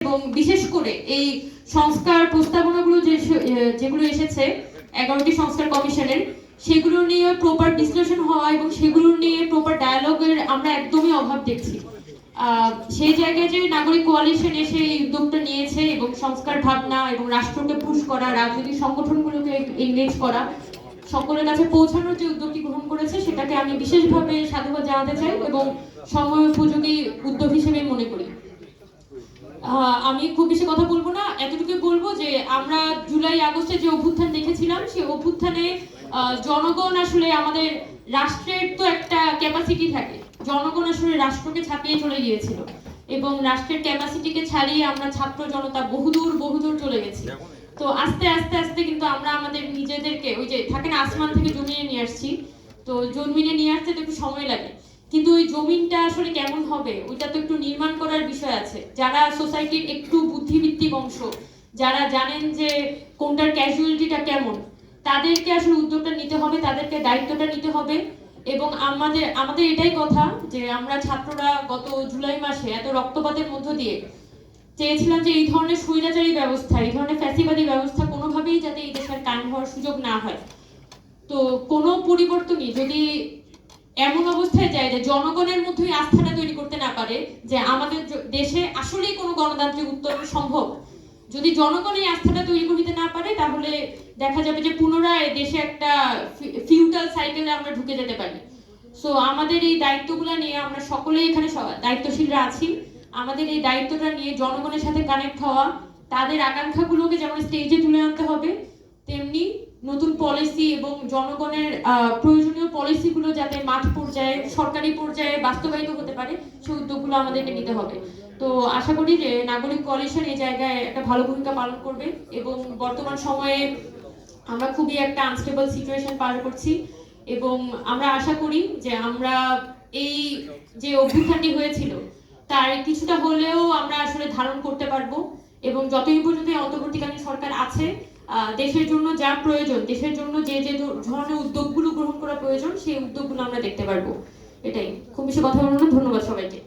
এবং বিশেষ করে এই সংস্কার প্রস্তাবনাগুলো যেগুলো এসেছে 11টি সংস্কার কমিশনের, সেগুলো নিয়ে প্রপার বিশ্লেষণ হওয়া এবং সেগুলো নিয়ে প্রপার ডায়ালগের আমরা একদমই অভাব দেখছি। সেই জায়গায় যে নাগরিক কোয়ালিশন এসে এই উদ্যোগটা নিয়েছে এবং সংস্কার ভাবনা এবং রাষ্ট্রকে পুশ করা, রাজনৈতিক সংগঠনগুলোকে এনগেজ করা, সকলের কাছে পৌঁছানোর যে উদ্যোগটি গ্রহণ করেছে সেটাকে আমি বিশেষভাবে সাধুবাদ জানাতে চাই এবং সময় উপযোগী উদ্যোগ হিসেবে মনে করি। আমি খুব বেশি কথা বলবো না, এতটুকু বলবো যে আমরা জুলাই আগস্টে যে অভ্যুত্থান দেখেছিলাম সেই অভ্যুত্থানে জনগণ আসলে আমাদের রাষ্ট্রের তো একটা ক্যাপাসিটি থাকে, জনগণ আসলে রাষ্ট্রকে ছাপিয়ে চলে গিয়েছিল এবং রাষ্ট্রের ক্যাপাসিটিকে ছাড়িয়ে আমরা ছাত্র জনতা বহুদূর চলে গেছি। তো আস্তে আস্তে আস্তে কিন্তু আমরা আমাদের নিজেদেরকে ওই যে থাকে না আসমান থেকে জমিনে নিয়ে আসছি, তো জমিনে নিয়ে আসতে তো একটু সময় লাগে, কিন্তু ওই জমিনটা আসলে কেমন হবে ওইটা তো একটু নির্মাণ করার বিষয় আছে। যারা সোসাইটির একটু বুদ্ধিভিত্তিক অংশ, যারা জানেন যে কোনটার ক্যাজুয়ালিটিটা কেমন, তাদেরকে আসলে উদ্যোগটা নিতে হবে, তাদেরকে দায়িত্বটা নিতে হবে। এবং আমাদের এটাই কথা যে আমরা ছাত্ররা গত জুলাই মাসে এত রক্তপাতের মধ্য দিয়ে চেয়েছিলাম যে এই ধরনের স্বৈরাচারী ব্যবস্থা, এই ধরনের ফ্যাসিবাদী ব্যবস্থা কোনোভাবেই যাতে এই দেশের কায়েম হওয়ার সুযোগ না হয়। তো কোনো পরিবর্তনই যদি এমন অবস্থায় যায় যে জনগণের মধ্যেই আস্থাটা তৈরি করতে না পারে যে আমাদের দেশে আসলেই কোনো গণতান্ত্রিক উত্তরণ সম্ভব, যদি জনগণ এই আস্থাটা তৈরি করতে না পারে, তাহলে দেখা যাবে যে পুনরায় দেশে একটা ফিউটাল সাইকেলে আমরা ঢুকে যেতে পারি। সো আমাদের এই দায়িত্বগুলো নিয়ে আমরা সকলেই এখানে দায়িত্বশীলরা আছি, আমাদের এই দায়িত্বটা নিয়ে জনগণের সাথে কানেক্ট হওয়া, তাদের আকাঙ্ক্ষাগুলোকে যেমন স্টেজে তুলে আনতে হবে, তেমনি নতুন পলিসি এবং জনগণের প্রয়োজনীয় পলিসিগুলো যাতে মাঠ পর্যায়ে সরকারি পর্যায়ে বাস্তবায়িত হতে পারে সেই উদ্যোগগুলো আমাদেরকে নিতে হবে। তো আশা করি যে নাগরিক কোয়ালিশন এই জায়গায় একটা ভালো ভূমিকা পালন করবে এবং বর্তমান সময়ে আমরা খুবই একটা আনস্টেবল সিচুয়েশন পার করছি এবং আমরা আশা করি যে আমরা এই যে অভ্যুত্থানটি হয়েছিল তার কিছুটা হলেও আমরা আসলে ধারণ করতে পারবো এবং যতদিন পর্যন্ত অন্তর্বর্তীকালীন সরকার আছে দেশের জন্য যা প্রয়োজন, দেশের জন্য যে ধরনের উদ্যোগগুলো গ্রহণ করা প্রয়োজন সেই উদ্যোগগুলো আমরা দেখতে পারবো। এটাই, খুব বেশি কথা বলবো না, ধন্যবাদ সবাইকে।